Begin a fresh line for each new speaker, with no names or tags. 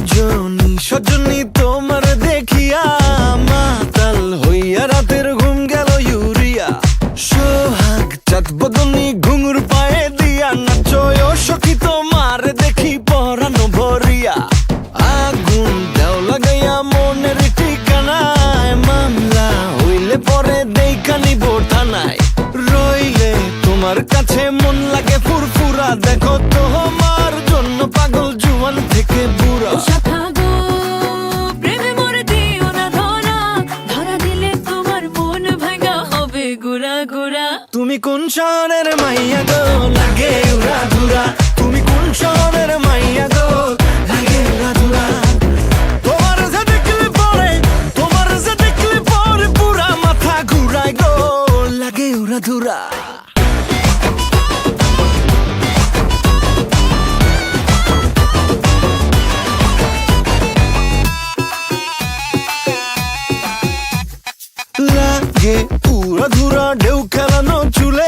রজনী সজনী তোমার দেখিয়া মাতাল হইয়া রাতের ঘুম গেল ইউরিয়া। সোহাগ চাঁদ বদনী ঘুঙুর পায়ে দিয়া নাচয় ও সখী তোমার দেখি পরানো ভরিয়া। আগুন দাও লাগাইয়া মনের ঠিকানায়, মামলা হইলে পরে দেখা নিব থানায়। রইলে তোমার কাছে মন লাগে ফুরফুরা, দেখো তোমার জন্য পাগল জুয়ান থেকে বুড়া। তুমি কোন শহরের মাইয়া গো লাগে উড়া ধুরা, তুমি কোন শহরের মাইয়া গো লাগে উড়া ধুরা। তোমার যে দেখলে পরে, তোমার যে দেখলে পরে পুরা মাথা ঘুরায় গো লাগে উড়া ধুরা। লাগে উড়া ধুরা ঢেউ খেলানো চুলে